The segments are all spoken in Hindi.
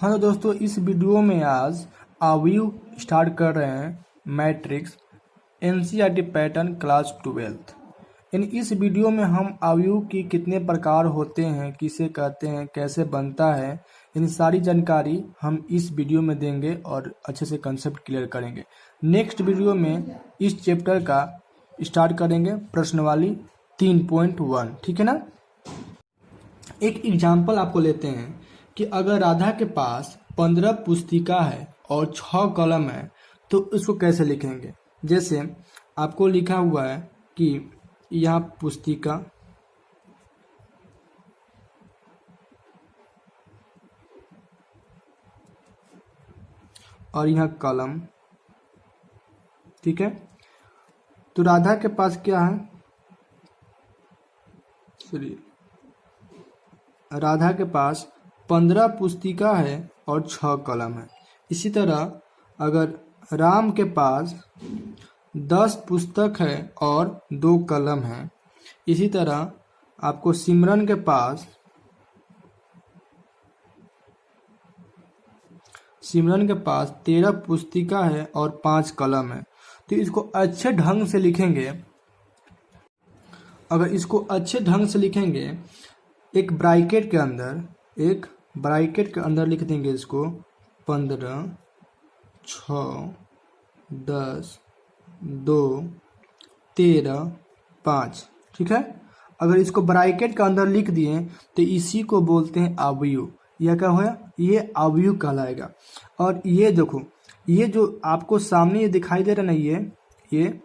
हाँ तो दोस्तों, इस वीडियो में आज अवयव स्टार्ट कर रहे हैं मैट्रिक्स एनसीईआरटी पैटर्न क्लास 12। यानी इस वीडियो में हम अवयव की कितने प्रकार होते हैं, किसे कहते हैं, कैसे बनता है, इन सारी जानकारी हम इस वीडियो में देंगे और अच्छे से कंसेप्ट क्लियर करेंगे। नेक्स्ट वीडियो में इस चैप्टर का स्टार्ट करेंगे प्रश्नवाली 3.1। ठीक है ना। एक एग्जाम्पल आपको लेते हैं कि अगर राधा के पास 15 पुस्तिका है और 6 कलम है तो इसको कैसे लिखेंगे। जैसे आपको लिखा हुआ है कि यहाँ पुस्तिका और यहाँ कलम, ठीक है। तो राधा के पास क्या है, राधा के पास 15 पुस्तिका है और 6 कलम है। इसी तरह अगर राम के पास 10 पुस्तक है और 2 कलम है। इसी तरह आपको सिमरन के पास 13 पुस्तिका है और 5 कलम है। तो इसको अच्छे ढंग से लिखेंगे। अगर इसको अच्छे ढंग से लिखेंगे, एक ब्रैकेट के अंदर लिख देंगे इसको 15, 6, 10, 2, 13, 5। ठीक है। अगर इसको ब्रैकेट के अंदर लिख दिए तो इसी को बोलते हैं अवयव। यह क्या होगा, ये अवयव कहलाएगा। और ये देखो, ये जो आपको सामने ये दिखाई दे रहा है ना, ये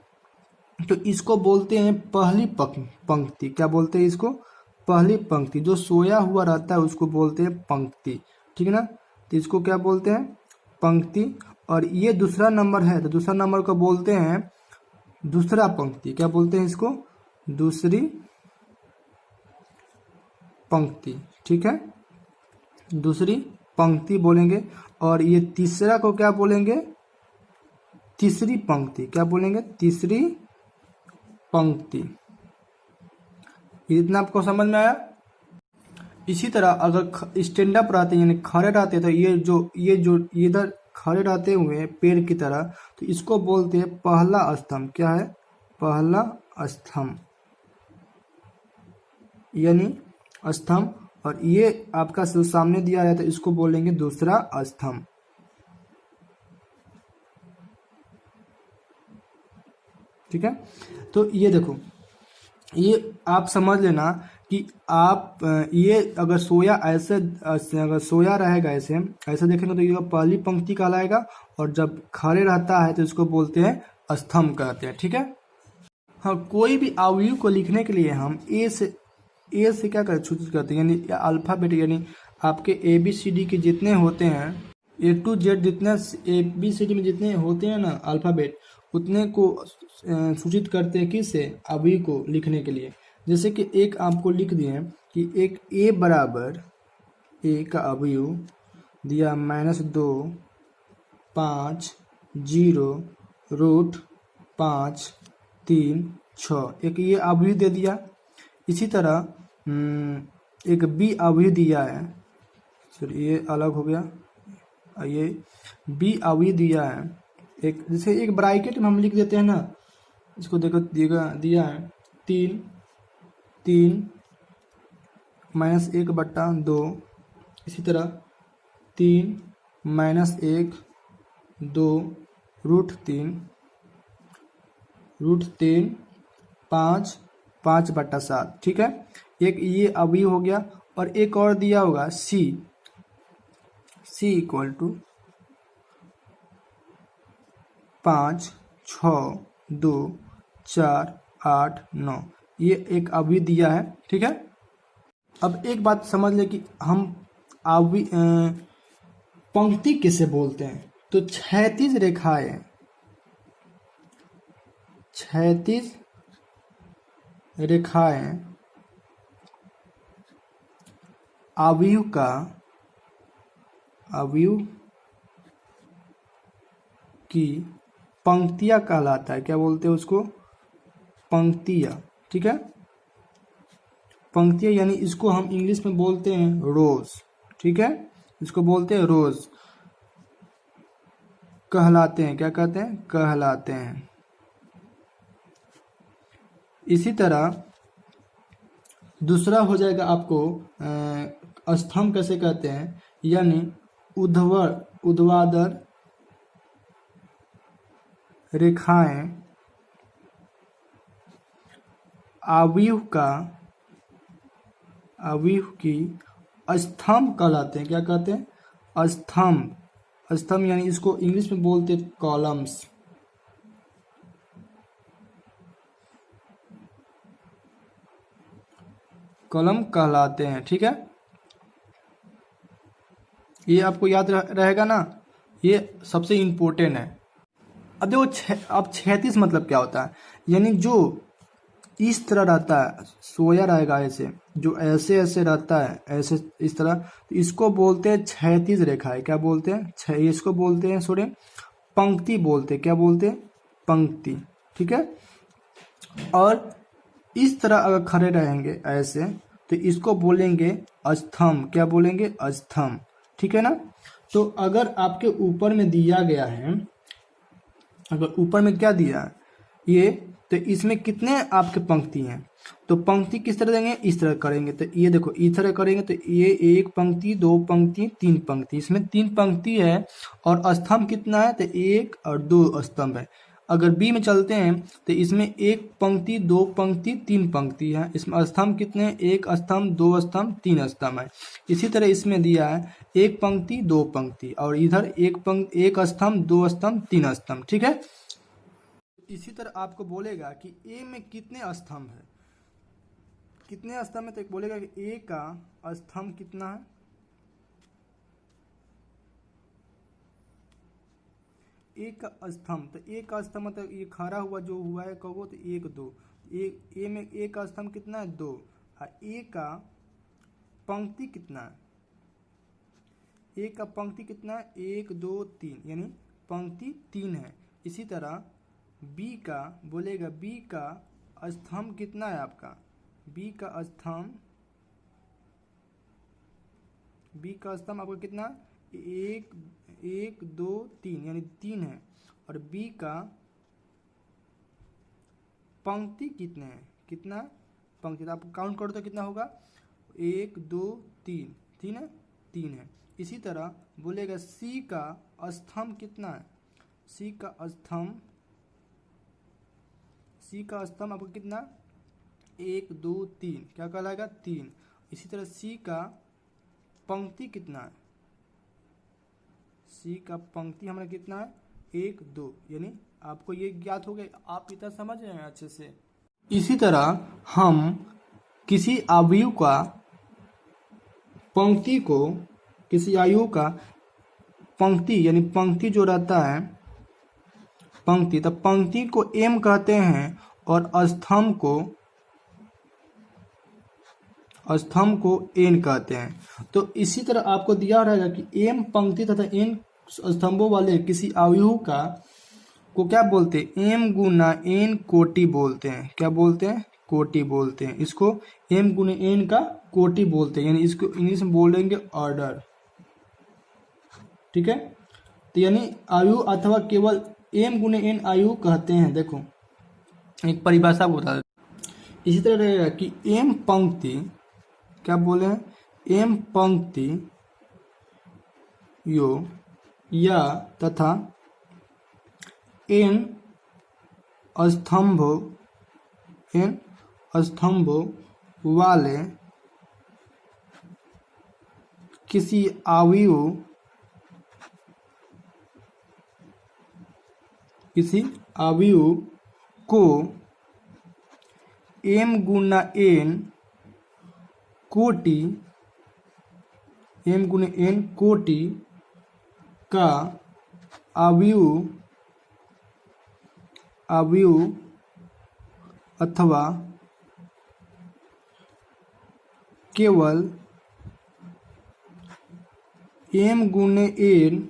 तो इसको बोलते हैं पहली पंक्ति। क्या बोलते हैं इसको, पहली पंक्ति। जो सोया हुआ रहता है उसको बोलते हैं पंक्ति। ठीक है ना। तो इसको क्या बोलते हैं, पंक्ति। और ये दूसरा नंबर है तो दूसरा नंबर को बोलते हैं दूसरा पंक्ति। क्या बोलते हैं इसको, दूसरी पंक्ति। ठीक है, दूसरी पंक्ति बोलेंगे। और ये तीसरा को क्या बोलेंगे, तीसरी पंक्ति। क्या बोलेंगे, तीसरी पंक्ति। इतना आपको समझ में आया। इसी तरह अगर स्टैंड अप रहते यानी खड़े रहते तो ये जो इधर खड़े रहते हुए पेड़ की तरह, तो इसको बोलते हैं पहला स्तंभ। क्या है, पहला स्तंभ यानी स्तंभ। और ये आपका सामने दिया है तो इसको बोलेंगे दूसरा स्तंभ। ठीक है। तो ये देखो, ये आप समझ लेना कि आप ये अगर सोया अगर सोया रहेगा ऐसे देखेंगे तो ये पहली पंक्ति कहलाएगा। और जब खड़े रहता है तो इसको बोलते हैं स्तंभ कहते हैं। ठीक है। हाँ, कोई भी अवयव को लिखने के लिए हम ए से क्या सूचित करते हैं, यानी अल्फाबेट, यानी आपके ABCD के जितने होते हैं, A to Z जितने ABCD में जितने होते हैं ना अल्फाबेट, उतने को सूचित करते हैं किससे, अवयव को लिखने के लिए। जैसे कि एक आपको लिख दिए कि एक A बराबर, A का अवयव दिया -2, 5, 0, √5, 3, 6। एक ये अवयव दे दिया। इसी तरह एक B अवयव दिया है। चलिए ये अलग हो गया। ये B अवयव दिया है। एक जैसे एक ब्रैकेट में हम लिख देते हैं ना, इसको देखो दिया है 3 -1/2। इसी तरह 3 -1, 2, √3, 5, 5/7। ठीक है। एक ये अवयव हो गया। और एक और दिया होगा C = 5, 6, 2, 4, 8, 9। ये एक अवयव दिया है। ठीक है। अब एक बात समझ ले कि हम पंक्ति किसे बोलते हैं। तो क्षैतिज रेखाएं, अवयव की पंक्तियां कहलाता है। क्या बोलते हैं उसको, पंक्तियां। ठीक है। पंक्तियां यानी इसको हम इंग्लिश में बोलते हैं रोज। ठीक है। इसको बोलते हैं रोज, कहलाते हैं। क्या कहते हैं? कहलाते हैं। इसी तरह दूसरा हो जाएगा आपको स्तंभ कैसे कहते हैं, यानी ऊर्ध्वाधर रेखाएं अवयव की स्तंभ कहलाते हैं। क्या कहते हैं? स्तंभ। स्तंभ यानी इसको इंग्लिश में बोलते हैं कॉलम्स। कॉलम कहलाते हैं। ठीक है, ये आपको याद रहेगा ना, ये सबसे इम्पोर्टेंट है। अब देखो अब क्षैतिज मतलब क्या होता है, यानी जो इस तरह रहता है, सोया रहेगा ऐसे, जो ऐसे ऐसे रहता है, ऐसे इस तरह, तो इसको बोलते हैं क्षैतिज रेखा है। क्या बोलते हैं? इसको बोलते हैं सॉरी पंक्ति बोलते हैं। क्या बोलते हैं? पंक्ति। ठीक है, और इस तरह अगर खड़े रहेंगे ऐसे, तो इसको बोलेंगे स्तंभ। क्या बोलेंगे? स्तंभ। ठीक है ना। तो अगर आपके ऊपर में दिया गया है, अगर ऊपर में क्या दिया है ये, तो इसमें कितने आपके पंक्ति हैं, तो पंक्ति किस तरह देंगे? इस तरह करेंगे। तो ये देखो इस तरह करेंगे, तो ये एक पंक्ति, दो पंक्ति, तीन पंक्ति, इसमें तीन पंक्ति है। और स्तंभ कितना है? तो एक और दो स्तंभ है। अगर बी में चलते हैं तो इसमें एक पंक्ति, दो पंक्ति, तीन पंक्ति है। इसमें स्तंभ कितने? एक स्तंभ, दो स्तंभ, तीन स्तंभ है। इसी तरह इसमें दिया है एक पंक्ति, दो पंक्ति, और इधर एक स्तंभ, दो स्तंभ, तीन स्तंभ। ठीक है, इसी तरह आपको बोलेगा कि ए में कितने स्तंभ है, कितने स्तंभ है, तो एक बोलेगा कि ए का स्तंभ कितना है, एक का स्तंभ। तो एक का स्तंभ मतलब ये खड़ा हुआ जो हुआ है कहो, तो एक दो, एक ए में एक का स्तंभ कितना है? दो। और ए का पंक्ति कितना है? एक का पंक्ति कितना है? एक, दो, तीन, यानी पंक्ति तीन है। इसी तरह बी का बोलेगा, बी का स्तंभ कितना है आपका? बी का स्तंभ, बी का स्तंभ आपका कितना? एक, एक, दो, तीन, यानी तीन है। और बी का पंक्ति कितने हैं? कितना पंक्ति? तो आप काउंट करो तो कितना होगा? एक, दो, तीन, तीन है, तीन है। इसी तरह बोलेगा सी का स्तंभ कितना है? सी का स्तंभ, सी का स्तंभ आपको कितना? एक, दो, तीन, क्या कहलाएगा? तीन। इसी तरह सी का पंक्ति कितना है? सी का पंक्ति हमारा कितना है? एक, दो, यानी आपको ये ज्ञात हो गया। आप इतना समझ रहे हैं अच्छे से। इसी तरह हम किसी अवयव का पंक्ति को, किसी अवयव का पंक्ति यानी पंक्ति जो रहता है पंक्ति, तो पंक्ति को एम कहते हैं और स्तंभ को एन कहते हैं। तो इसी तरह आपको दिया रहेगा कि एम पंक्ति तथा एन स्तंभों वाले किसी अवयव का को क्या बोलते हैं? एम गुना एन कोटि बोलते हैं। क्या बोलते हैं? कोटि बोलते हैं। इसको एम गुना एन का कोटि बोलते हैं, यानी इसको इंग्लिश में बोलेंगे ऑर्डर। ठीक है, तो यानी अवयव अथवा केवल एम गुना एन अवयव कहते हैं। देखो एक परिभाषा बता देते। इसी तरह रहेगा कि एम पंक्ति, क्या बोले हैं? एम पंक्ति यो या तथा एन स्तंभों वाले किसी अवयव को एम गुना एन कोटि का अवयव अथवा केवल एम गुने एन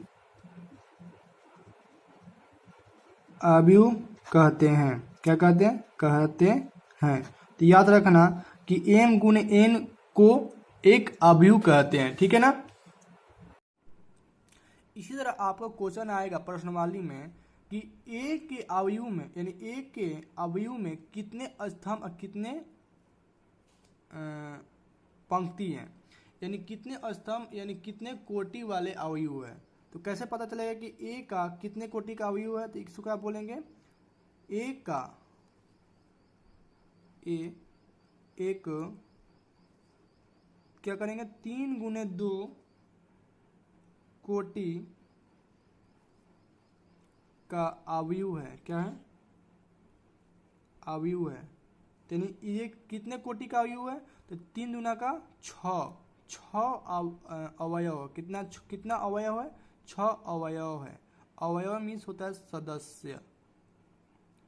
अवयव कहते हैं। क्या कहते हैं? कहते हैं। तो याद रखना कि एम गुने एन को एक अवयव कहते हैं। ठीक है ना। इसी तरह आपका क्वेश्चन आएगा प्रश्नवाली में कि एक के अवयव में यानी एक के अवयव में कितने स्तंभ और कितने पंक्ति हैं, यानी कितने स्तंभ यानी कितने कोटि वाले अवयव है। तो कैसे पता चलेगा कि ए का कितने कोटि का अवयव है, तो इसको क्या बोलेंगे, ए का एक क्या करेंगे 3 गुने 2 कोटि का अवयव है, क्या है अवयव है। यानी ये कितने कोटि का अवयव है, तो 3 दूना का 6 अवयव। कितना अवयव है, 6 अवयव है। अवयव मीन्स होता है सदस्य,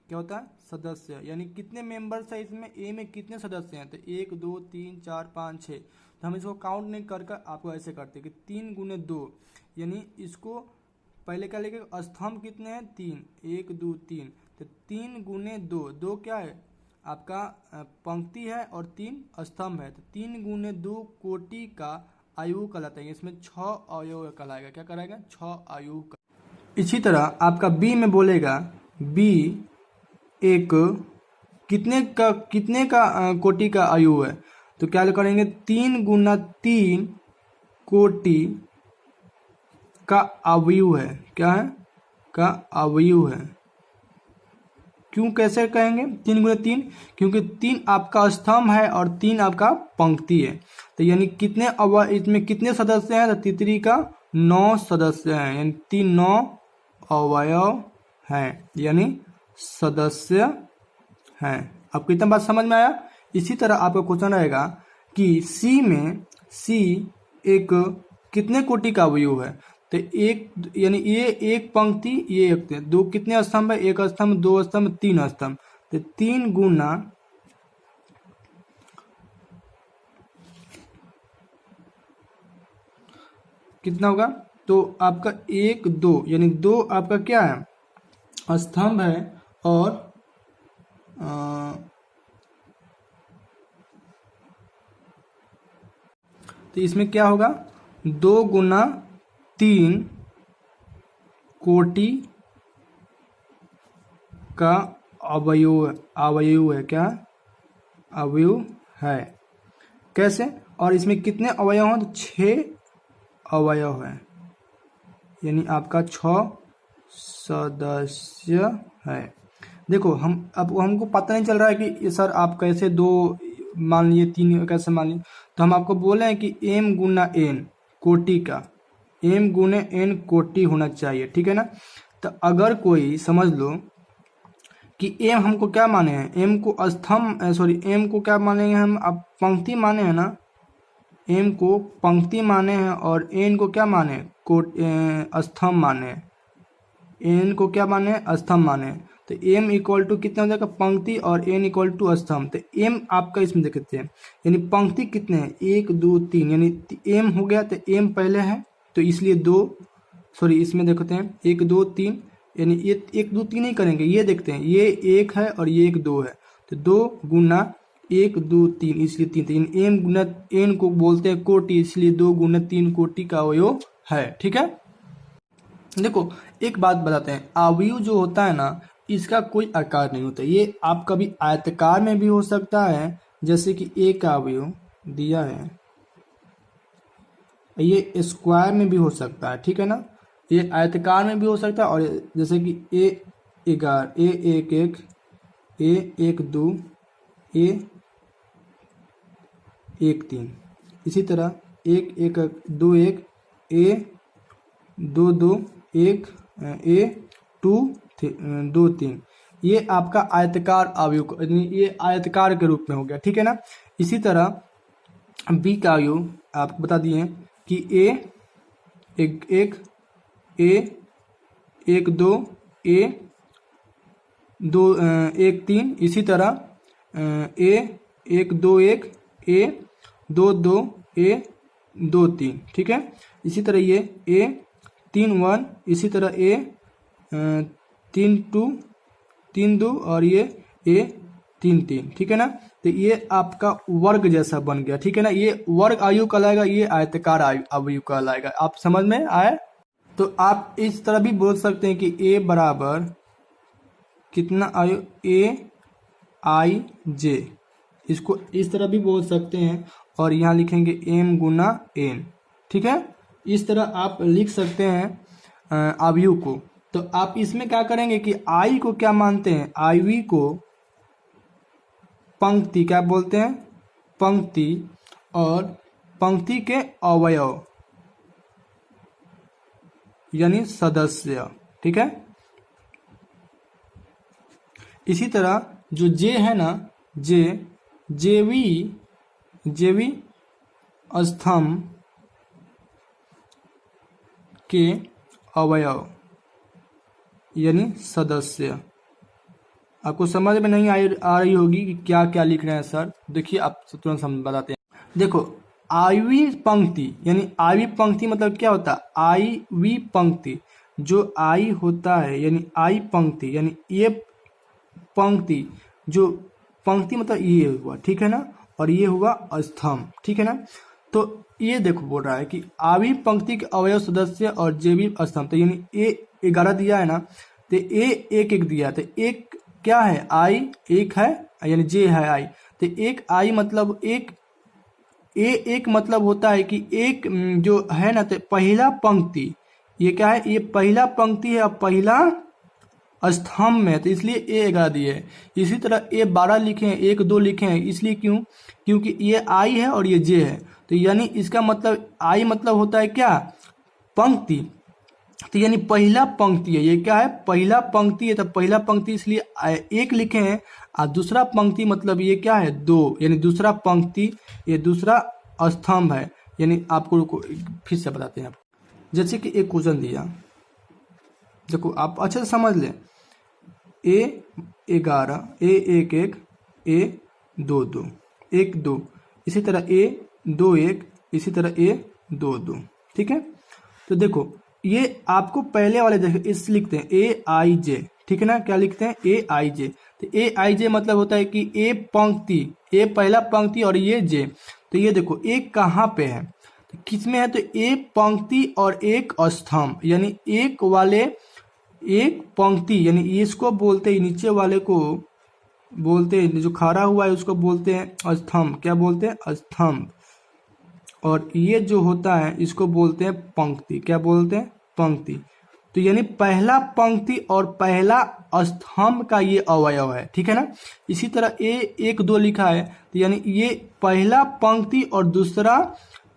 क्या होता है सदस्य, यानी कितने मेंबर्स है इसमें, ए में कितने सदस्य हैं, तो 1 2 3 4 5 6। तो हम इसको काउंट नहीं कर आपको ऐसे करते कि 3 गुने 2, यानी इसको पहले क्या लेके स्तंभ कितने हैं 3, 1 2 3, तो 3 गुने 2 क्या है आपका पंक्ति है और 3 स्तंभ है, तो 3 गुने 2 कोटि का आयु कहलाता है। इसमें 6 अवयव कहलाएगा, क्या कराएगा 6 आयु का। इसी तरह आपका बी में बोलेगा बी एक कितने का कोटि का आयु है, तो क्या करेंगे 3 गुना 3 कोटि का अवयव है, क्या है का अवयव है। क्यों कैसे कहेंगे 3 गुना 3, क्योंकि 3 आपका स्तंभ है और 3 आपका पंक्ति है। तो यानी कितने इसमें कितने सदस्य हैं, तो तितरी का 9 सदस्य हैं, यानी 3 9 अवयव हैं, यानी सदस्य हैं। आपको इतना बात समझ में आया। इसी तरह आपका क्वेश्चन रहेगा कि सी में एक कितने कोटि का अवयव है, तो एक यानी ये एक पंक्ति ये एक, दो कितने स्तंभ है, एक स्तंभ 2 स्तंभ 3 स्तंभ, तो 3 गुना कितना होगा, तो आपका 1 2 यानी 2 आपका क्या है स्तंभ है और तो इसमें क्या होगा 2 गुना 3 कोटि का अवयव है, क्या अवयव है। कैसे, और इसमें कितने अवयव हैं, तो 6 अवयव है, यानी आपका 6 सदस्य है। देखो अब हमको पता नहीं चल रहा है कि सर आप कैसे 2 मान लिए 3 कैसे मान लिए, तो हम आपको बोले हैं कि m गुना n कोटि का m गुने n कोटि होना चाहिए, ठीक है ना। तो अगर कोई समझ लो कि m हमको क्या माने हैं, m को स्तंभ m को क्या मानेंगे हम, अब पंक्ति माने हैं ना, m को पंक्ति माने हैं और n को क्या माने स्तंभ माने, n को क्या माने स्तंभ माने, तो m इक्वल टू कितना हो जाएगा पंक्ति और n इक्वल टू स्तंभ। तो m आपका इसमें देखते हैं, यानी पंक्ति कितने हैं 1 2 3, यानी m हो गया, तो m पहले है तो इसलिए 2 इसमें देखते हैं 1 2 3, यानी ये 1 2 3 नहीं करेंगे, ये देखते हैं ये 1 है और ये 1 2 है, तो 2 गुना 1 2 3 इसलिए 3, तो m गुना n को बोलते हैं कोटि, इसलिए 2 गुना 3 कोटि का अवयव है, ठीक है। देखो एक बात बताते हैं, अवयव जो होता है ना इसका कोई आकार नहीं होता, ये आप कभी आयताकार में भी हो सकता है, जैसे कि ए का अवयव दिया है, ये स्क्वायर में भी हो सकता है, ठीक है ना, ये आयताकार में भी हो सकता है, और जैसे कि ए 11 ए 1 1 ए 1 2 ए 1 3, इसी तरह 1 1 2 1 ए 2 2 1 ए 2 2 3, ये आपका आयताकार अवयव, ये आयताकार के रूप में हो गया, ठीक है ना। इसी तरह बी का अवयव आपको बता दिए कि ए 1 1 ए 1 2 ए 2 1 3, इसी तरह ए 1 2 1 ए 2 2 ए 2 3, ठीक है। इसी तरह ये ए 3 1, इसी तरह ए 3 2 3 2 और ये ए 3 3, ठीक है ना। तो ये आपका वर्ग जैसा बन गया, ठीक है ना, ये वर्ग आयु कहलाएगा, ये आयताकार अवयव कहलाएगा। आप समझ में आए। तो आप इस तरह भी बोल सकते हैं कि ए बराबर कितना आयो, ए आई जे, इसको इस तरह भी बोल सकते हैं। और यहाँ लिखेंगे एम गुना एन, ठीक है। इस तरह आप लिख सकते हैं अवयव को। तो आप इसमें क्या करेंगे कि आई को क्या मानते हैं, आई वी को पंक्ति क्या बोलते हैं, पंक्ति, और पंक्ति के अवयव यानी सदस्य, ठीक है। इसी तरह जो जे है ना, जेवी स्तंभ के अवयव यानी सदस्य। आपको समझ में नहीं आ रही होगी कि क्या क्या लिख रहे हैं सर, देखिए आप तुरंत समझ बताते हैं। देखो आईवी पंक्ति यानी आईवी पंक्ति मतलब क्या होता है, आईवी पंक्ति, जो आई होता है यानी आई पंक्ति, यानी ये पंक्ति, जो पंक्ति मतलब ये हुआ, ठीक है ना, और ये हुआ स्तंभ, ठीक है ना। तो ये देखो बोल रहा है कि आवी पंक्ति के अवयव सदस्य और जेवी स्तंभ, तो यानी ए 11 दिया है ना, तो ए एक एक दिया, तो एक क्या है, आई एक है यानी जे है आई, तो एक आई मतलब एक, ए एक मतलब होता है कि एक जो है ना, तो पहला पंक्ति, ये क्या है, ये पहला पंक्ति है और पहला स्तंभ में, तो इसलिए ए 11 दिए है। इसी तरह ए 12 लिखे हैं, 1 2 लिखे हैं, इसलिए क्यों, क्योंकि ये आई है और ये जे है, तो यानी इसका मतलब आई मतलब होता है क्या, पंक्ति, तो यानी पहला पंक्ति है, ये क्या है, पहला पंक्ति है, तो पहला पंक्ति इसलिए एक लिखे हैं, और दूसरा पंक्ति मतलब ये क्या है, 2, यानी दूसरा पंक्ति, ये दूसरा स्तंभ है। यानी आपको फिर से बताते हैं, जैसे कि एक क्वेश्चन दिया, देखो आप अच्छे से समझ लें, ए 11, ए 1 1, ए 2 2, 1 2, इसी तरह ए 2 1, इसी तरह ए 2 2, ठीक है। तो देखो ये आपको पहले वाले देखो इस लिखते हैं ए आई जे, ठीक है ना, क्या लिखते हैं, ए आई जे, तो ए आई जे मतलब होता है कि ए पंक्ति, ए पहला पंक्ति और ये जे, तो ये देखो ए कहाँ पे है, तो किस में है, तो ए पंक्ति और एक स्तंभ, यानी एक वाले एक पंक्ति, यानी इसको बोलते हैं, नीचे वाले को बोलते हैं, जो खड़ा हुआ है उसको बोलते हैं स्तंभ, क्या बोलते हैं, स्तंभ, और ये जो होता है इसको बोलते हैं पंक्ति, क्या बोलते हैं, पंक्ति। तो यानी पहला पंक्ति और पहला स्तंभ का ये अवयव है, ठीक है ना। इसी तरह ए 1 2 लिखा है, तो यानी ये पहला पंक्ति और दूसरा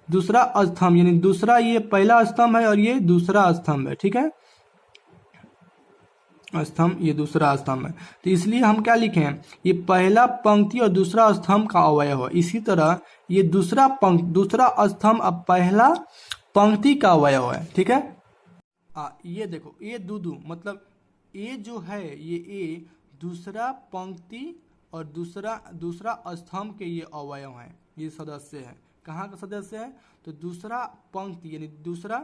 स्तंभ, यानी दूसरा, ये पहला स्तंभ है और ये दूसरा स्तंभ है, ठीक है, स्तंभ, ये दूसरा स्तंभ है, तो इसलिए हम क्या लिखे हैं, ये पहला पंक्ति और दूसरा स्तंभ का अवयव है। इसी तरह ये दूसरा स्तंभ अब पहला पंक्ति का अवयव है, ठीक है। ये देखो ए 2 2 मतलब ए जो है, ये ए दूसरा पंक्ति और दूसरा स्तंभ के ये अवयव है, ये सदस्य है, कहाँ का सदस्य है, तो दूसरा पंक्ति, यानी दूसरा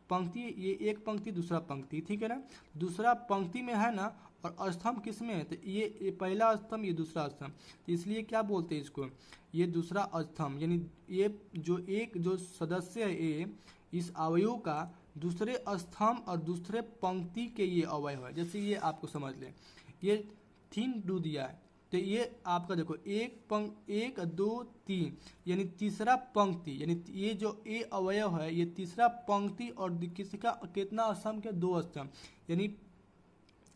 पंक्ति, ये एक पंक्ति दूसरा पंक्ति, ठीक है ना, दूसरा पंक्ति में है ना, और स्तंभ किस में है, तो ये पहला स्तंभ, ये दूसरा स्तंभ, तो इसलिए क्या बोलते हैं इसको, ये दूसरा स्तंभ, यानी ये जो सदस्य है ए, इस अवयव का दूसरे स्तंभ और दूसरे पंक्ति के ये अवयव है। जैसे ये आपको समझ लें, ये 3 2 दिया है, तो ये आपका देखो 1 2 3, यानी तीसरा पंक्ति, यानी ये जो ए अवयव है ये तीसरा पंक्ति और किसका कितना स्तंभ के 2 स्तंभ, यानी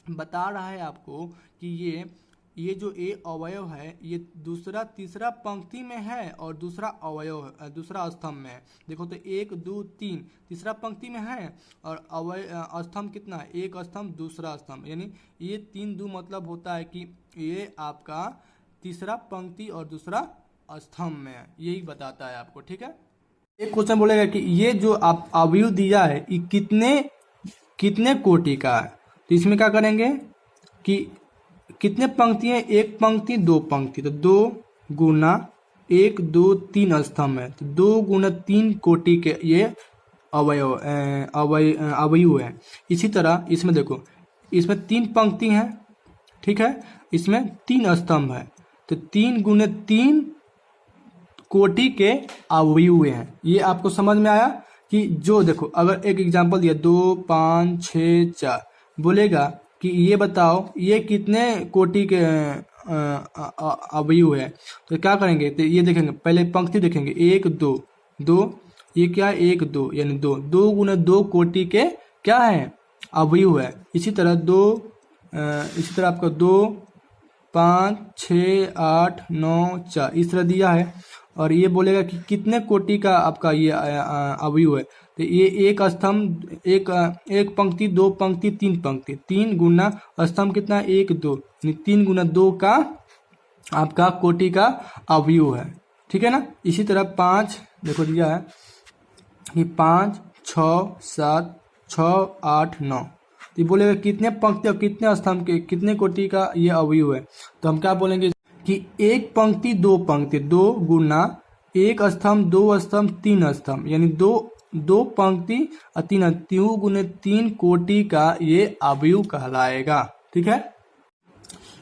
बता रहा है आपको कि ये जो ए अवयव है ये तीसरा पंक्ति में है और दूसरा अवयव दूसरा स्तंभ में है। देखो तो 1 2 3 तीसरा पंक्ति में है और स्तंभ कितना है, एक स्तंभ दूसरा स्तंभ, यानी ये 3 2 मतलब होता है कि ये आपका तीसरा पंक्ति और दूसरा स्तंभ में है, यही बताता है आपको, ठीक है। एक क्वेश्चन बोलेगा कि ये जो आप अवयव दिया है ये कितने कोटि का है, तो इसमें क्या करेंगे कि कितने पंक्ति है, एक पंक्ति 2 पंक्ति, तो 2 गुना 1 2 3 स्तंभ है, तो 2 गुना 3 कोटि के ये अवयव है। इसी तरह इसमें देखो, इसमें 3 पंक्ति हैं, ठीक है, इसमें 3 स्तंभ है, तो 3 गुने 3 कोटि के अवयव हैं। ये आपको समझ में आया कि जो देखो अगर एक एग्जांपल दिया 2 5 6 4, बोलेगा कि ये बताओ ये कितने कोटि के अवयव है। तो क्या करेंगे, तो ये देखेंगे, पहले पंक्ति देखेंगे 1 2 2, ये क्या है 1 2 यानी 2 2 गुना 2 कोटि के क्या है अवयव है। इसी तरह इसी तरह आपका 2 5 6 8 9 4 इस तरह दिया है, और ये बोलेगा कि कितने कोटि का आपका ये अवयव है। तो ये एक स्तंभ, एक पंक्ति, दो पंक्ति, तीन पंक्ति, 3 गुना स्तंभ कितना 1 2, 3 गुना 2 का आपका कोटि का अवयव है। ठीक है ना। इसी तरह 5 देखो दिया है कि 5 6 7 6 8 9, तो ये बोलेगा कितने पंक्ति और कितने स्तंभ के कितने कोटि का ये अवयव है। तो हम क्या बोलेंगे कि एक पंक्ति दो पंक्ति, 2 गुना एक स्तंभ 2 स्तंभ 3 स्तंभ, यानी दो पंक्ति और 3 गुने 3 कोटि का ये अवयव कहलाएगा। ठीक है।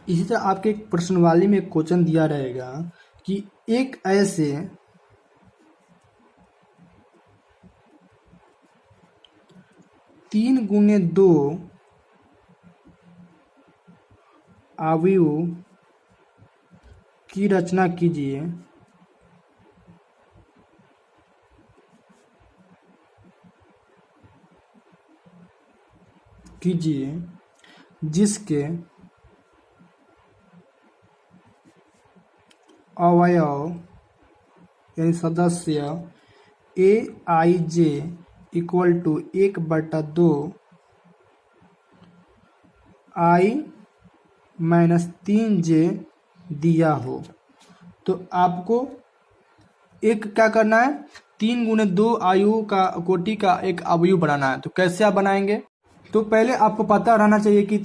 इसी तरह आपके एक प्रश्नवाली में क्वेश्चन दिया रहेगा कि एक ऐसे 3 गुने 2 अवयव की रचना कीजिए जिसके अवयव यानी सदस्य ए आई J equal to 1/2 I minus 3 जे दिया हो। तो आपको एक क्या करना है, 3 गुने 2 आयु का कोटि का एक अवयव बनाना है। तो कैसे आप बनाएंगे, तो पहले आपको पता रहना चाहिए कि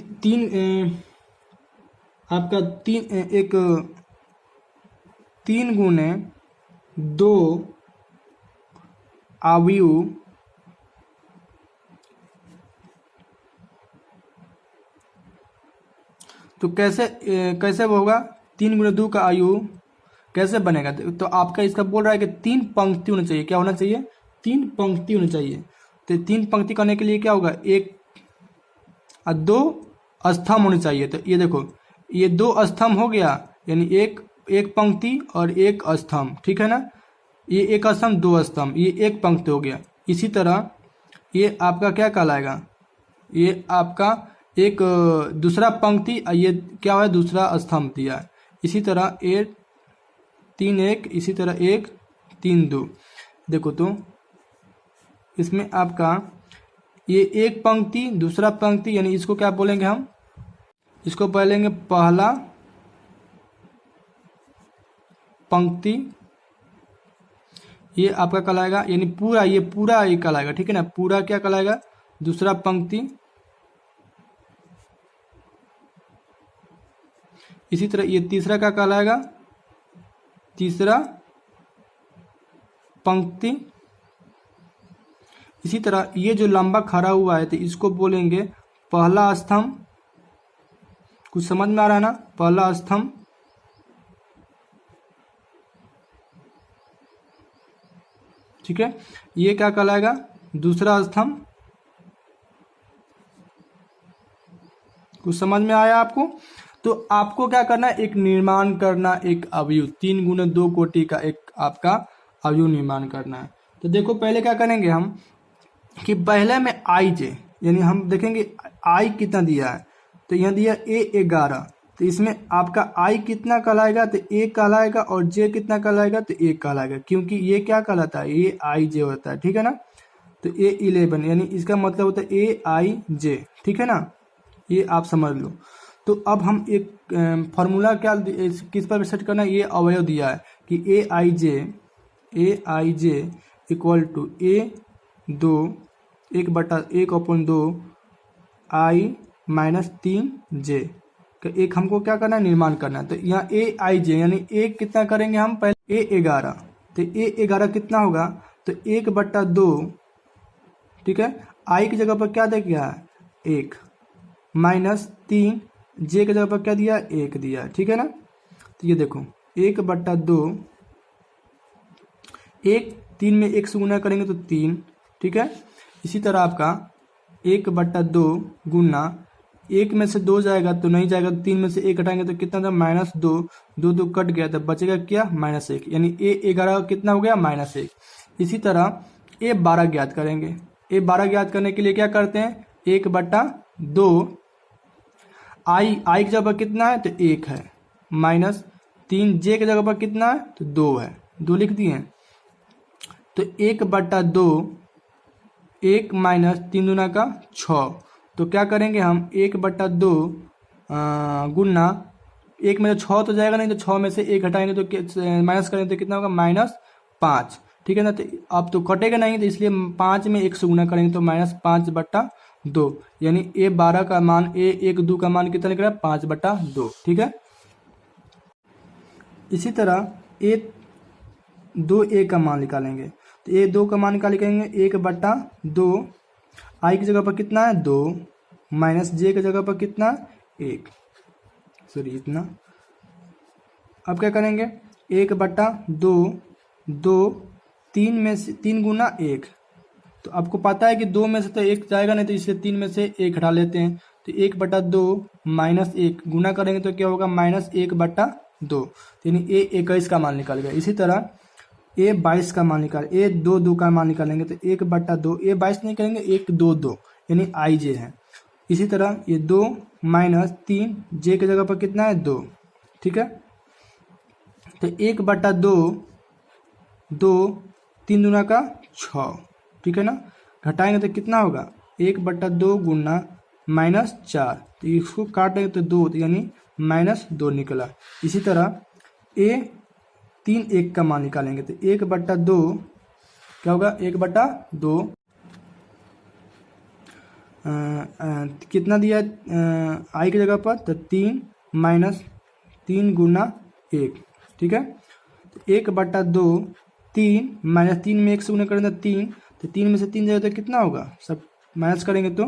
आपका 3 गुने 2 अवयव तो कैसे होगा, 3 गुने 2 का आयु कैसे बनेगा। तो आपका इसका बोल रहा है कि 3 पंक्ति होनी चाहिए। क्या होना चाहिए, 3 पंक्ति होनी चाहिए। तो 3 पंक्ति करने के लिए क्या होगा, 1 और 2 स्तंभ होने चाहिए। तो ये देखो ये 2 स्तंभ हो गया, यानी एक पंक्ति और एक स्तंभ। ठीक है ना। ये एक स्तंभ 2 स्तंभ, ये एक पंक्ति हो गया। इसी तरह ये आपका क्या कहलाएगा, ये आपका एक दूसरा पंक्ति, ये क्या है दूसरा स्तंभ दिया है। इसी तरह 1 3 1, इसी तरह 1 3 2। देखो तो इसमें आपका ये एक पंक्ति दूसरा पंक्ति, यानी इसको क्या बोलेंगे हम, इसको बोलेंगे पहला पंक्ति, ये आपका कहलाएगा, यानी पूरा ये कहलाएगा। ठीक है ना। पूरा क्या कहलाएगा, दूसरा पंक्ति। इसी तरह ये तीसरा क्या कहलाएगा, तीसरा पंक्ति। इसी तरह ये जो लंबा खड़ा हुआ है तो इसको बोलेंगे पहला स्तंभ। कुछ समझ में आ रहा है ना, पहला स्तंभ। ठीक है। ये क्या कहलाएगा, दूसरा स्तंभ। कुछ समझ में आया आपको। तो आपको क्या करना है, एक निर्माण करना, एक अवयव 3 गुने 2 कोटि का एक आपका अवयव निर्माण करना है। तो देखो पहले क्या करेंगे हम कि पहले में आई जे, यानी हम देखेंगे आई कितना दिया है। तो यहाँ दिया A11, तो इसमें आपका आई कितना कहलाएगा, तो 1 कहलाएगा, और जे कितना कहलाएगा, तो 1 कहलाएगा, क्योंकि ये क्या कहलाता है, ये आई जे होता है। ठीक है ना। तो A11 यानी इसका मतलब होता है AIJ। ठीक है ना, ये आप समझ लो। तो अब हम एक फॉर्मूला क्या किस पर सेट करना है, ये अवयव दिया है कि AIJ equal to A2 1/1/2 I minus 3 J का एक हमको क्या करना है, निर्माण करना है। तो यहाँ AIJ यानी एक कितना करेंगे हम, पहले A11, तो A11 कितना होगा, तो 1/2। ठीक है। आई की जगह पर क्या दे गया, 1 माइनस 3, जे की जगह पर क्या दिया, 1 दिया। ठीक है ना। तो ये देखो 1/2, 1 3 में 1 से गुना करेंगे तो 3, ठीक है। इसी तरह आपका 1/2 गुना, एक में से 2 जाएगा तो नहीं जाएगा, 3 में से 1 हटाएंगे तो कितना था -2, 2 2 कट गया तो बचेगा क्या -1, यानी A11 कितना हो गया -1। इसी तरह A12 ज्ञात करेंगे। A12 ज्ञात करने के लिए क्या करते हैं, 1/2 आई की जगह पर कितना है तो 1 है, -3 J की जगह पर कितना है तो 2 है, 2 लिख दिए। तो 1/2 1 - 3 दूना का 6, तो क्या करेंगे हम 1/2 गुना, एक में तो 6 तो जाएगा नहीं, तो 6 में से 1 हटाएंगे तो माइनस करेंगे तो कितना होगा -5, ठीक है ना। तो अब तो कटेगा नहीं, तो इसलिए 5 में 1 से गुना करेंगे तो -5/2, यानी A12 का मान, A12 का मान कितना निकला 5/2, ठीक है। इसी तरह A2A का मान निकालेंगे। तो A2 का मान निकालेंगे 1/2, आई की जगह पर कितना है 2, -J की जगह पर कितना 1, सॉरी इतना। अब क्या करेंगे 1/2, 2 3 में से 3 गुना 1, तो आपको पता है कि 2 में से तो 1 जाएगा नहीं, तो इसलिए 3 में से 1 हटा लेते हैं। तो 1/2 -1 गुना करेंगे तो क्या होगा -1/2, यानी A21 का मान निकल गया। इसी तरह A22 का मान निकाल, A22 का मान निकालेंगे तो 1/2, A22 नहीं करेंगे 122, यानी IJ है। इसी तरह ये 2 -3 J की जगह पर कितना है 2, ठीक है। तो 1/2, 2 3 दूना का 6, ठीक है ना। घटाएंगे तो कितना होगा 1/2 गुना -4, तो इसको काटेंगे तो 2, यानी -2 निकला। इसी तरह A31 का मान निकालेंगे तो 1/2 क्या होगा 1/2 कितना दिया आई की जगह पर तो 3 -3 गुना 1, ठीक है। तो 1/2 3 -3 में 1 से गुना करेंगे तो 3, तो 3 में से 3 जाएगा तो कितना होगा, सब माइनस करेंगे तो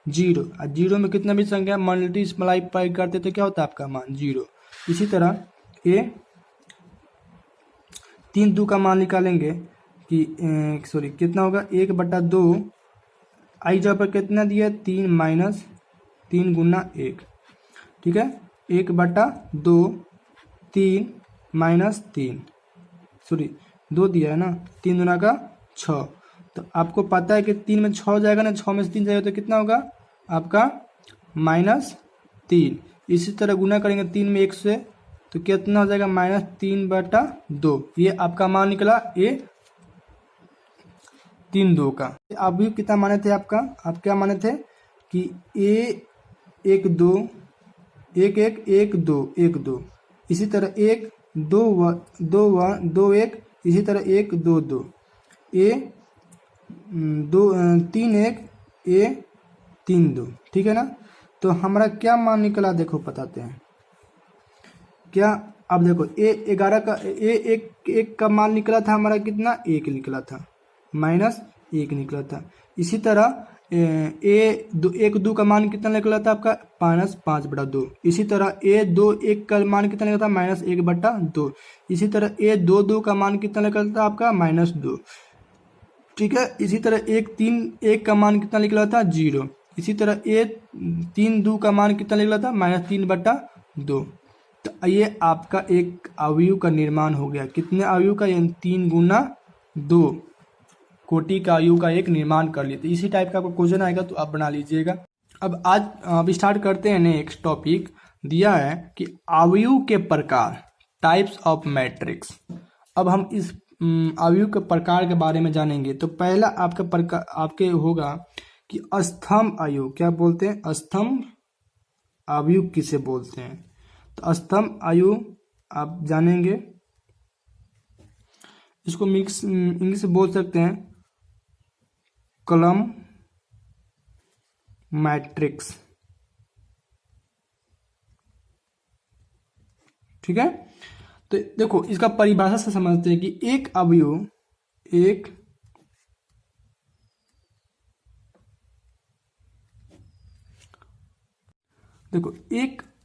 0, और 0 में कितना भी संख्या मल्टीप्लाई करते तो क्या होता है आपका मान 0। इसी तरह A32 का मान निकालेंगे कि सॉरी कितना होगा 1/2, आई जगह पर कितना दिया 3 -3 गुना 1, ठीक है। 1/2 3 -3, सॉरी 2 दिया है ना, 3 दूना का 6, तो आपको पता है कि 3 में 6 जाएगा ना, 6 में से 3 जाएगा तो कितना होगा आपका -3। इसी तरह गुना करेंगे 3 में 1 से तो कितना हो जाएगा -3/2, ये आपका मान निकला A32 का। आप भी कितना माने थे आपका, आप क्या माने थे कि A12 1 1 1 2 1 2, इसी तरह 1 2 2 2 1, इसी तरह 1 2 2, A2 3 1 A3 2, ठीक है ना। तो हमारा क्या मान निकला देखो बताते हैं क्या। अब देखो A11 का A1 का मान निकला था हमारा कितना 1 निकला था, -1 निकला था। इसी तरह A1 का मान कितना निकला था आपका -5/2। इसी तरह A21 का मान कितना निकला था -1/2। इसी तरह A22 का मान कितना निकला था आपका -2, ठीक है। इसी तरह A31 का मान कितना निकला था 0। इसी तरह A32 का मान कितना निकला था -3/2। तो ये आपका एक अवयव का निर्माण हो गया, कितने अवयव का, यानी 3 गुना 2 कोटि का अवयव का एक निर्माण कर लिए। तो इसी टाइप का आपको क्वेश्चन आएगा तो आप बना लीजिएगा। अब स्टार्ट करते हैं नेक्स्ट टॉपिक। दिया है कि अवयव के प्रकार, टाइप्स ऑफ मैट्रिक्स। अब हम इस अवयव के प्रकार के बारे में जानेंगे। तो पहला आपका प्रकार आपके होगा कि स्तंभ अवयव। क्या बोलते हैं, स्तंभ अवयव किसे बोलते हैं। तो स्तंभ अवयव आप जानेंगे, इसको मिक्स इंग्लिश से बोल सकते हैं कॉलम मैट्रिक्स, ठीक है। तो देखो इसका परिभाषा से समझते हैं कि एक अवयव एक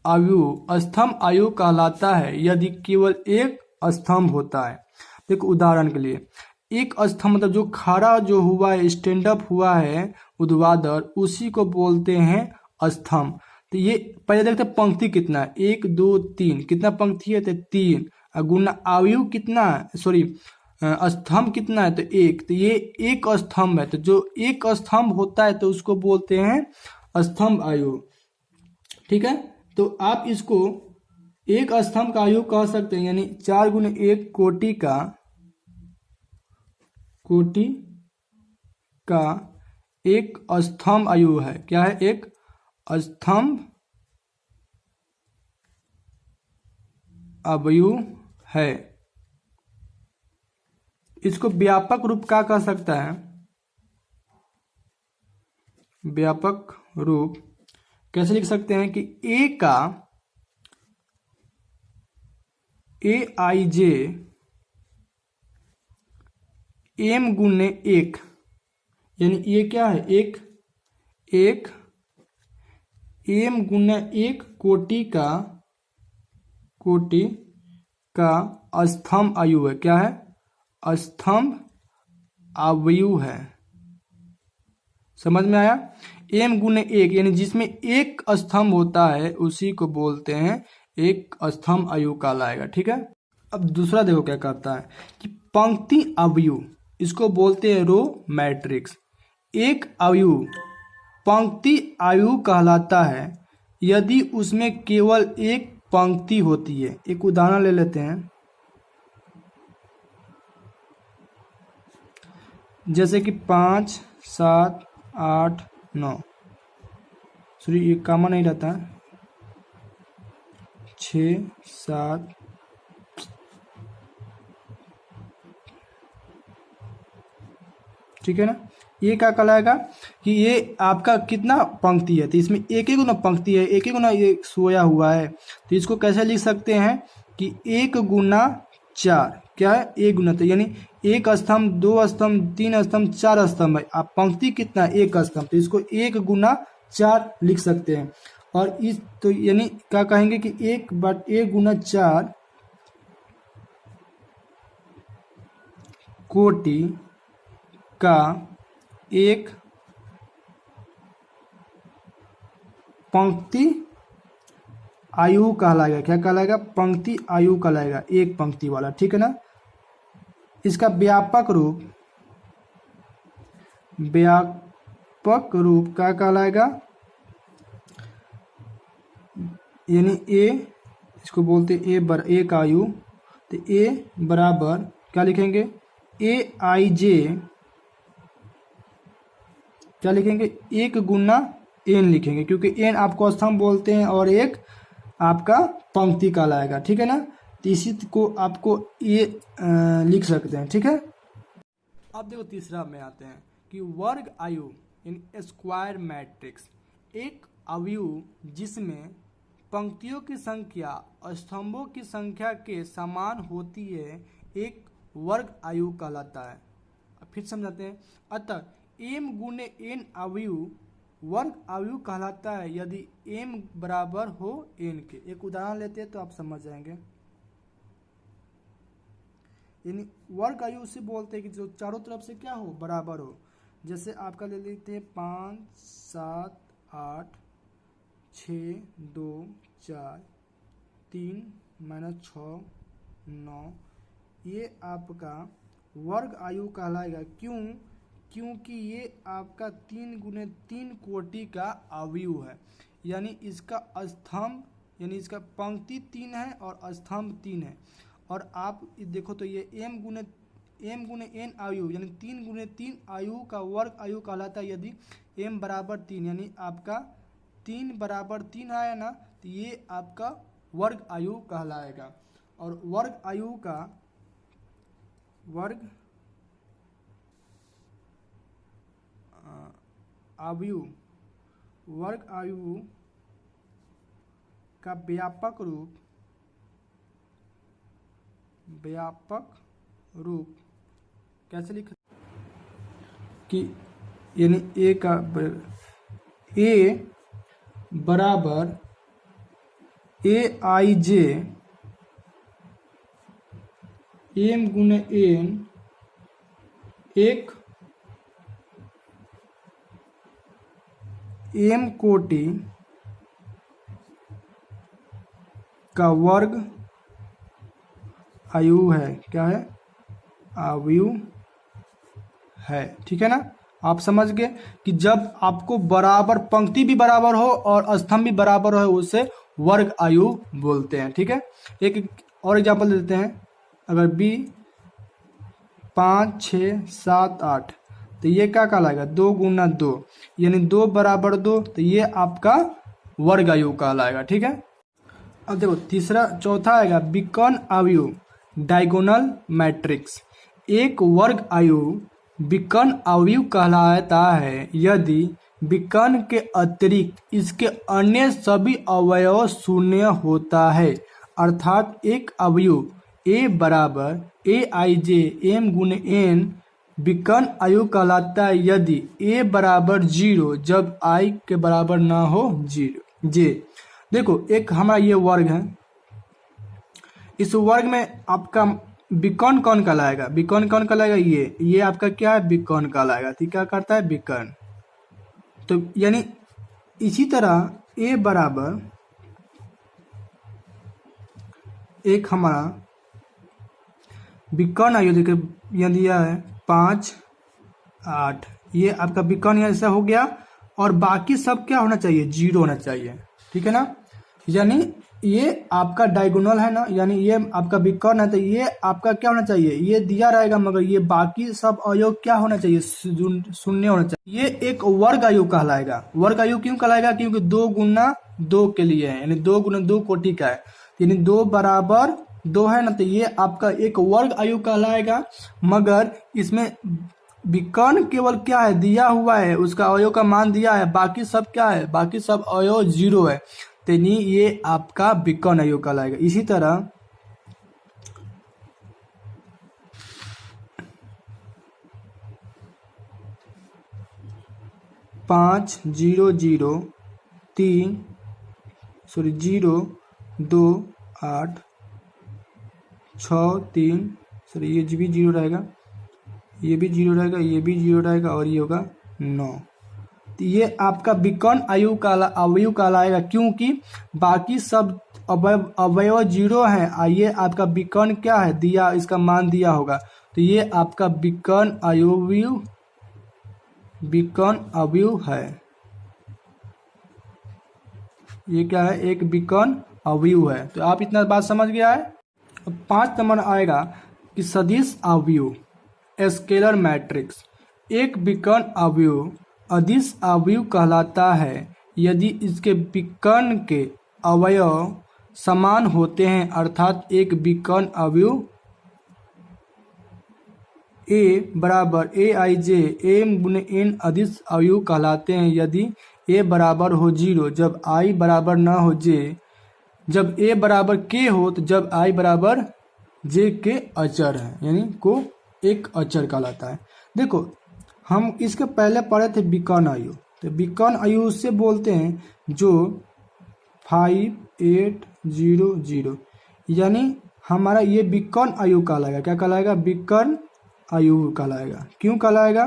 अवयव स्तंभ अवयव कहलाता है यदि केवल एक स्तंभ होता है। देखो उदाहरण के लिए एक स्तंभ मतलब जो खड़ा जो हुआ है, स्टैंड अप हुआ है ऊर्ध्वाधर, उसी को बोलते हैं स्तंभ। तो ये पहले देखते हैं पंक्ति कितना है, 1 2 3, कितना पंक्ति है तो 3, गुना आयु कितना है, सॉरी स्तंभ कितना है तो 1, तो ये एक स्तंभ है। तो जो एक स्तंभ होता है तो उसको बोलते हैं स्तंभ आयु। ठीक है, तो आप इसको एक स्तंभ का आयु कह सकते हैं, यानी 4 गुने 1 कोटि का एक स्तंभ आयु है। क्या है? एक स्तंभ आयु है। इसको व्यापक रूप क्या कह सकता है? व्यापक रूप कैसे लिख सकते हैं कि ए का AIJ m गुने 1, यानी ये क्या है? एक m गुना 1 कोटि का स्तंभ आयु है। क्या है? स्तंभ आयु है। समझ में आया? m गुने 1 यानी जिसमें एक स्तंभ होता है उसी को बोलते हैं एक स्तंभ आयु कहलाएगा। ठीक है, अब दूसरा देखो क्या कहता है कि पंक्ति आयु, इसको बोलते हैं रो मैट्रिक्स। एक आयु पंक्ति आयु कहलाता है यदि उसमें केवल एक पंक्ति होती है। एक उदाहरण ले लेते हैं, जैसे कि 5 7 8 9, सॉरी ये कामा नहीं रहता है, 6 7, ठीक है ना। ये क्या कहलाएगा कि ये आपका कितना पंक्ति है, तो इसमें एक एक गुना पंक्ति है, एक एक गुना ये सोया हुआ है। तो इसको कैसे लिख सकते हैं कि 1 गुना 4, क्या है? 1 गुना, तो यानी एक स्तंभ, 2 स्तंभ, 3 स्तंभ, 4 स्तंभ है। आप पंक्ति कितना? एक स्तंभ, तो इसको 1 गुना 4 लिख सकते हैं। और इस तो यानी क्या कहेंगे कि 1 गुना 4 कोटि का एक पंक्ति आयु कहलाएगा। क्या कहलाएगा? पंक्ति आयु कहलाएगा, एक पंक्ति वाला। ठीक है ना। इसका व्यापक रूप क्या कहलाएगा? यानी ए, इसको बोलते एक आयु, तो ए बराबर क्या लिखेंगे? AIJ क्या लिखेंगे? 1 गुना n लिखेंगे, क्योंकि n आपको स्तंभ बोलते हैं और एक आपका पंक्ति कहलाएगा। ठीक है ना। तो इसी को आपको ये लिख सकते हैं। ठीक है, अब देखो तीसरा में आते हैं कि वर्ग आयु इन स्क्वायर मैट्रिक्स। एक आयु जिसमें पंक्तियों की संख्या स्तंभों की संख्या के समान होती है एक वर्ग आयु कहलाता है। फिर समझाते हैं। अतः m गुने n आयु वर्ग आयु कहलाता है यदि m बराबर हो n के। एक उदाहरण लेते हैं तो आप समझ जाएंगे। यानी वर्ग आयु उसे बोलते हैं कि जो चारों तरफ से क्या हो? बराबर हो। जैसे आपका ले लेते हैं 5 7 8 6 2 4 3 -6 9, ये आपका वर्ग आयु कहलाएगा। क्योंकि ये आपका 3 गुने 3 कोटि का आयु है। यानी इसका स्तंभ, यानी इसका पंक्ति 3 है और स्तंभ 3 है। और आप देखो तो ये m गुने n आयु, यानी 3 गुने 3 आयु का वर्ग आयु कहलाता है यदि m बराबर 3, यानी आपका 3 बराबर 3 आया ना, तो ये आपका वर्ग आयु कहलाएगा। और वर्ग आयु का व्यापक रूप कैसे लिख कि यानी ए बराबर AIJ m गुने n एक एम कोटि का वर्ग आयु है। क्या है? आयु है। ठीक है ना। आप समझ गए कि जब आपको बराबर पंक्ति भी बराबर हो और स्तंभ भी बराबर हो उसे वर्ग आयु बोलते हैं। ठीक है। एक और एग्जांपल देते हैं। अगर बी 5 6 7 8 तो ये क्या कहलाएगा? 2 गुना 2 यानी 2 बराबर 2, तो ये आपका वर्ग आयु कहलाएगा। ठीक है। अब देखो तीसरा चौथा आएगा विकर्ण आयु डायगोनल मैट्रिक्स। एक वर्ग आयु विकर्ण आयु कहलाता है यदि विकर्ण के अतिरिक्त इसके अन्य सभी अवयव शून्य होता है, अर्थात एक अवयव a बराबर ए आई जे एम गुने एन विकर्ण आयु कहलाता है यदि a बराबर 0 जब i के बराबर ना हो 0 जे। देखो एक हमारा ये वर्ग है, इस वर्ग में आपका विकर्ण कौन कहलाएगा? विकर्ण कौन कहलाएगा? ये आपका क्या है? विकर्ण कहलाएगा। ठीक, क्या करता है? विकर्ण। तो यानी इसी तरह a बराबर एक हमारा विकर्ण आयु देखिए यहाँ दिया है 5 8, ये आपका विकर्ण ऐसा हो गया और बाकी सब क्या होना चाहिए? 0 होना चाहिए। ठीक है ना। यानी ये आपका डायगोनल है ना, यानी ये आपका विकर्ण है, तो ये आपका क्या होना चाहिए? ये दिया रहेगा मगर ये बाकी सब अवयव क्या होना चाहिए? शून्य होना चाहिए। ये एक वर्ग आयु कहलाएगा। वर्ग आयु क्यों कहलाएगा? क्योंकि 2 गुना 2 के लिए है, यानी 2 गुना 2 कोटि का है, यानी 2 बराबर 2 है ना, तो ये आपका एक वर्ग आयु कहलाएगा। मगर इसमें विकर्ण केवल क्या है? दिया हुआ है, उसका अवयव का मान दिया है, बाकी सब क्या है? बाकी सब अवयव 0 है, तो नहीं ये आपका विकर्ण आयु कहलाएगा। इसी तरह पाँच 0 0 3 0 2 8 6 3 ये भी 0 रहेगा, ये भी 0 रहेगा, ये भी 0 रहेगा और ये होगा 9। तो ये आपका विकर्ण आयु कहलाएगा क्योंकि बाकी सब अवयव 0 है। ये आपका विकर्ण क्या है? दिया, इसका मान दिया होगा, तो ये आपका विकर्ण अवयव है। ये क्या है? एक विकर्ण अवयव है। तो आप इतना बात समझ गया है। अब 5 नंबर आएगा कि सदिश अवयव स्केलर मैट्रिक्स। एक विकर्ण अवयव अदिश अवयव कहलाता है यदि इसके विकर्ण के अवयव समान होते हैं, अर्थात एक विकर्ण अवयव a बराबर ए आई जे एम गुने एन अदिश अवयव कहलाते हैं यदि a बराबर हो 0 जब i बराबर ना हो j, जब a बराबर k हो तो जब i बराबर j के अचर है, यानी को एक अचर कहलाता है। देखो हम इसके पहले पढ़े थे विकर्ण आयु, तो विकर्ण आयु से बोलते हैं जो 5 8 0 0, यानी हमारा ये विकर्ण आयु कहलाएगा। क्या कहलाएगा? विकर्ण आयु कहलाएगा। क्यों कहलाएगा?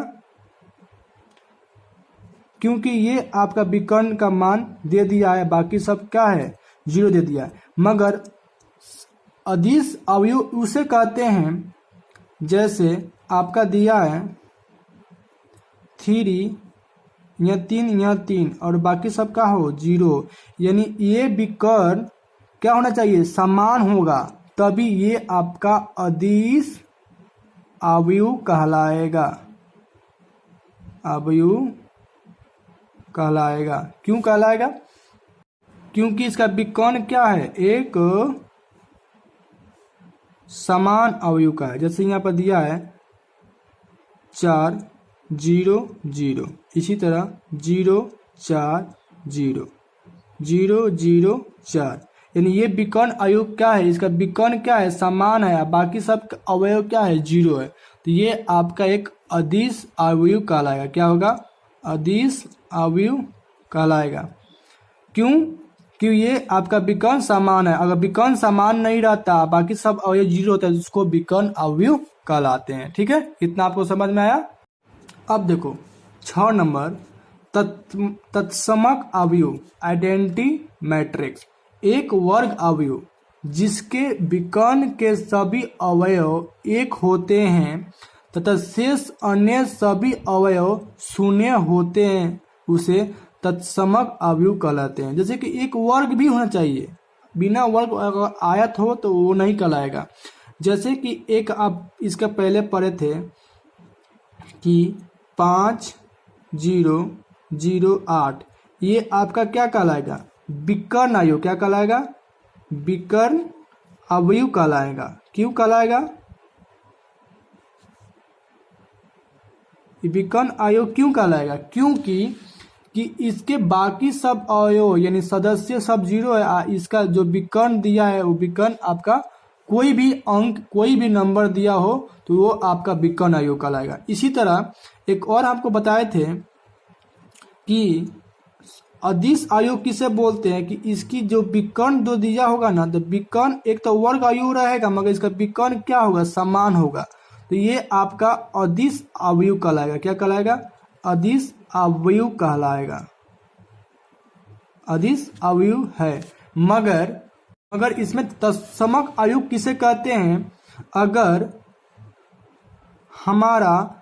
क्योंकि ये आपका विकर्ण का मान दे दिया है, बाकी सब क्या है? 0 दे दिया है। मगर अदिश अवयव उसे कहते हैं जैसे आपका दिया है 3 या 3 या 3 और बाकी सब का हो 0, यानी ये विकर्ण क्या होना चाहिए? समान होगा, तभी ये आपका अदिश अवयव कहलाएगा। अवयव कहलाएगा। क्यों कहलाएगा? क्योंकि इसका विकर्ण क्या है? एक समान अवयव का है। जैसे यहाँ पर दिया है 4 0 0, इसी तरह 0 4 0 0 0 4, यानी ये विकर्ण आयु क्या है? इसका विकर्ण क्या है? समान है, बाकी सब अवयव क्या है? 0 है, तो ये आपका एक अदिश अवयव कहलाएगा। क्या होगा? अदिश अवयव कहलाएगा। क्यों? कि ये आपका विकर्ण समान है। अगर विकर्ण समान नहीं रहता, बाकी सब अवयव जीरो होता है, तो उसको विकर्ण अवयव कहलाते हैं। ठीक है, इतना आपको समझ में आया। अब देखो 6 नंबर, तत्समक अवयव आइडेंटिटी मैट्रिक्स। एक वर्ग अवयव जिसके विकर्ण के सभी अवयव एक होते हैं तथा शेष अन्य सभी अवयव शून्य होते हैं, उसे तत्समक अवयव कहलाते हैं। जैसे कि एक वर्ग भी होना चाहिए, बिना वर्ग अगर आयत हो तो वो नहीं कहलाएगा। जैसे कि एक आप इसका पहले पढ़े थे कि 5 0 0 8, ये आपका क्या कहलाएगा? विकर्ण अवयव। क्या कहलाएगा? विकर्ण अवयव कहलाएगा। क्यों कहलाएगा? विकर्ण अवयव क्यों कहलाएगा? क्योंकि कि इसके बाकी सब अवयव यानी सदस्य सब जीरो है, इसका जो विकर्ण दिया है वो विकर्ण आपका कोई भी अंक, कोई भी नंबर दिया हो तो वो आपका विकर्ण अवयव कहलाएगा। इसी तरह एक और आपको बताए थे कि अदिश अवयव किसे बोलते हैं, कि इसकी जो विकर्ण जो दिया होगा ना, तो विकर्ण एक तो वर्ग अवयव रहेगा मगर इसका विकर्ण क्या होगा? समान होगा, तो ये आपका अदिश अवयव कहलाएगा। क्या कहलाएगा? अदिश अवयव कहलाएगा। अदिश अवयव है। मगर इसमें तत्समक अवयव किसे कहते हैं? अगर हमारा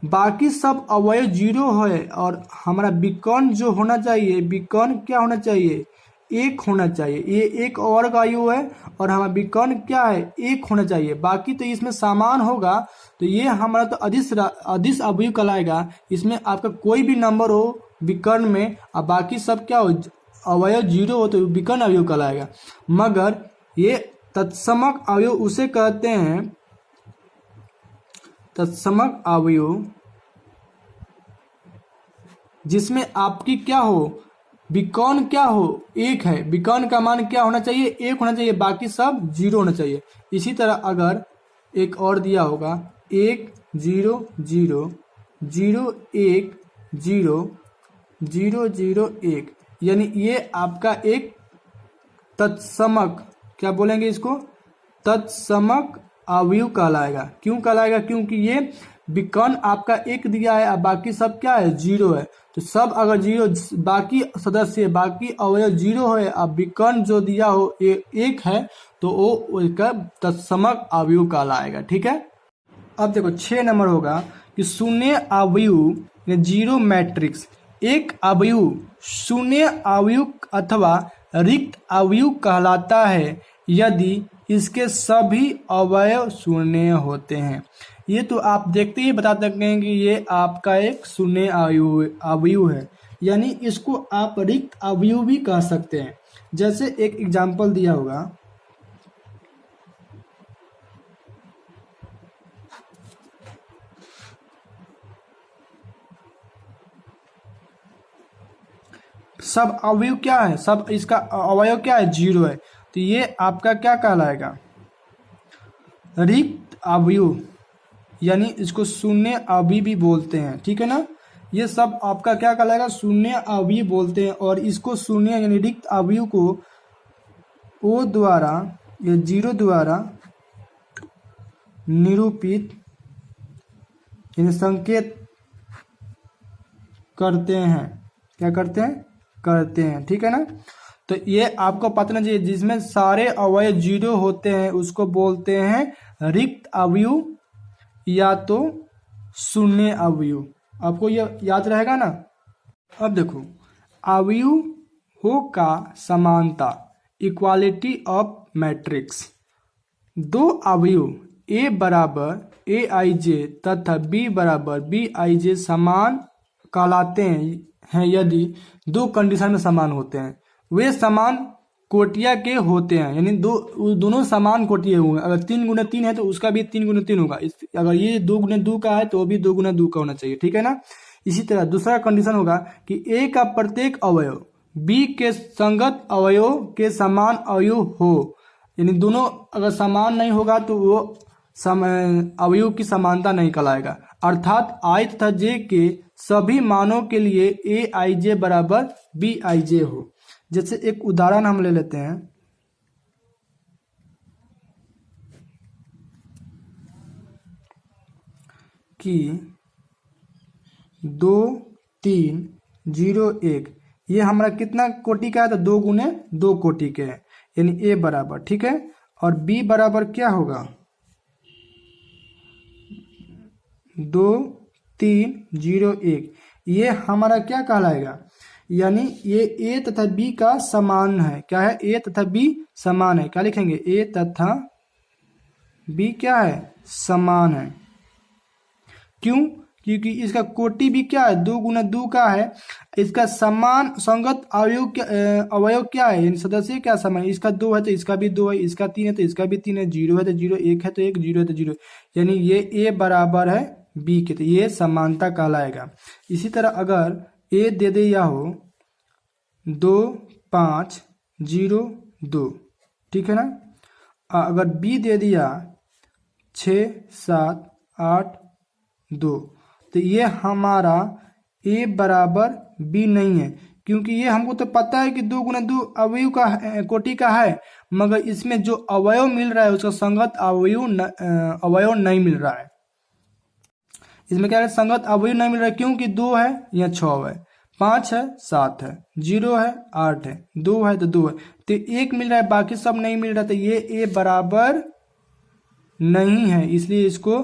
बाकी सब अवयव जीरो है और हमारा विकर्ण जो होना चाहिए, विकर्ण क्या होना चाहिए? एक होना चाहिए। ये एक वर्ग अवयव है और हमारा विकर्ण क्या है? एक होना चाहिए। बाकी तो इसमें समान होगा, तो ये हमारा तो अदिश अवयव कहलाएगा। इसमें आपका कोई भी नंबर हो विकर्ण में और बाकी सब क्या हो? अवयव जीरो हो, तो विकर्ण अवयव कहलाएगा। मगर ये तत्समक अवयव उसे कहते हैं, तत्समक अवयव जिसमें आपकी क्या हो? विकर्ण क्या हो? एक है। विकर्ण का मान क्या होना चाहिए? एक होना चाहिए, बाकी सब जीरो होना चाहिए। इसी तरह अगर एक और दिया होगा 1 0 0 0 1 0 0 0 1, यानी ये आपका एक तत्समक, क्या बोलेंगे इसको? तत्समक अवयव कहलाएगा। क्यों कहलाएगा? क्योंकि ये विकर्ण आपका एक दिया है और बाकी सब क्या है? जीरो है। तो सब अगर जीरो, बाकी सदस्य, बाकी अवयव जीरो है और विकर्ण जो दिया हो एक है, तो वो उसका तत्समक अवयव कहलाएगा। ठीक है। अब देखो 6 नंबर होगा कि शून्य अवयव जीरो मैट्रिक्स। एक अवयव शून्य अवयव अथवा रिक्त अवयव कहलाता है यदि इसके सभी अवयव शून्य होते हैं। ये तो आप देखते ही बता सकते हैं कि ये आपका एक शून्य अवयव है, यानी इसको आप रिक्त अवयव भी कह सकते हैं। जैसे एक एग्जाम्पल दिया होगा, सब अवयव क्या है? सब इसका अवयव क्या है? जीरो है, तो ये आपका क्या कहलाएगा? रिक्त अवयव, यानी इसको शून्य अवयव भी बोलते हैं। ठीक है ना। ये सब आपका क्या कहलाएगा? शून्य अवयव बोलते हैं। और इसको शून्य यानी रिक्त अवयव को ओ द्वारा या जीरो द्वारा निरूपित यानी संकेत करते हैं। क्या करते हैं? करते हैं। ठीक है ना। तो ये आपको पता चाहिए, जिसमें सारे अवयव जीरो होते हैं उसको बोलते हैं रिक्त अवयव या तो शून्य अवयव। आपको ये याद रहेगा ना। अब देखो अवयवों का समानता, इक्वालिटी ऑफ मैट्रिक्स। दो अवयव ए बराबर ए आई जे तथा बी बराबर बी आई जे समान कहलाते हैं यदि दो कंडीशन में समान होते हैं। वे समान कोटिया के होते हैं, यानी दोनों समान कोटिये होंगे। अगर 3 गुना 3 है तो उसका भी 3 गुना 3 होगा। अगर ये 2 गुना 2 का है तो वो भी 2 गुना 2 का होना चाहिए। ठीक है ना। इसी तरह दूसरा कंडीशन होगा कि ए का प्रत्येक अवयव बी के संगत अवयव के समान अवयव हो, यानी दोनों अगर समान नहीं होगा तो वो अवयव की समानता नहीं कहलाएगा। अर्थात आई तथा जे के सभी मानों के लिए ए आई जे बराबर बी आई जे हो। जैसे एक उदाहरण हम ले लेते हैं कि 2 3 0 1 ये हमारा कितना कोटि का है, तो 2 गुने 2 कोटि के है, यानी ए बराबर, ठीक है। और बी बराबर क्या होगा, 2 3 0 1, ये हमारा क्या कहलाएगा, यानी ये ए तथा बी का समान है। क्या है, ए तथा बी समान है। क्या लिखेंगे, ए तथा बी क्या है, समान है। क्यों, क्योंकि इसका कोटि भी क्या है, 2 गुना 2 का है। इसका समान संगत अवयव क्या है, यानी सदस्य क्या समान है। इसका 2 है तो इसका भी 2 है, इसका 3 है तो इसका भी 3 है, 0 है तो 0, 1 है तो 1, 0 है तो 0, यानी ये ए बराबर है बी के, तो ये समानता कहलाएगा। इसी तरह अगर ए दे दिया हो 2 5 0 2, ठीक है ना। अगर बी दे दिया 6 7 8 2, तो ये हमारा ए बराबर बी नहीं है, क्योंकि ये हमको तो पता है कि 2 गुना 2 अवयव का कोटि का है, मगर इसमें जो अवयव मिल रहा है उसका संगत अवयव नहीं मिल रहा है। इसमें क्या है, संगत अवयव नहीं मिल रहा है, क्योंकि 2 है या 6 है, 5 है 7 है, 0 है 8 है, 2 है तो 2 है, तो 1 मिल रहा है, बाकी सब नहीं मिल रहा, तो ये ए बराबर नहीं है, इसलिए इसको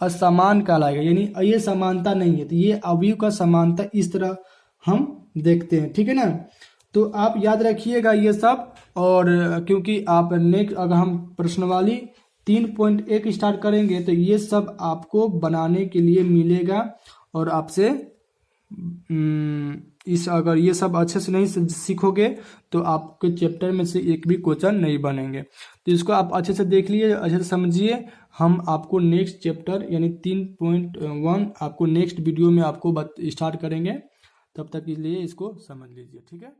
असमान कहलाएगा, यानी ये समानता नहीं है। तो ये अवयव का समानता इस तरह हम देखते हैं, ठीक है ना। तो आप याद रखिएगा ये सब, और क्योंकि आप नेक्स्ट अगर हम प्रश्नवाली 3.1 स्टार्ट करेंगे तो ये सब आपको बनाने के लिए मिलेगा, और आपसे इस अगर ये सब अच्छे से नहीं सीखोगे तो आपके चैप्टर में से एक भी क्वेश्चन नहीं बनेंगे। तो इसको आप अच्छे से देख लीजिए, अच्छे से समझिए। हम आपको नेक्स्ट चैप्टर यानी 3.1 आपको नेक्स्ट वीडियो में आपको स्टार्ट करेंगे, तब तक के लिए इसको समझ लीजिए, ठीक है।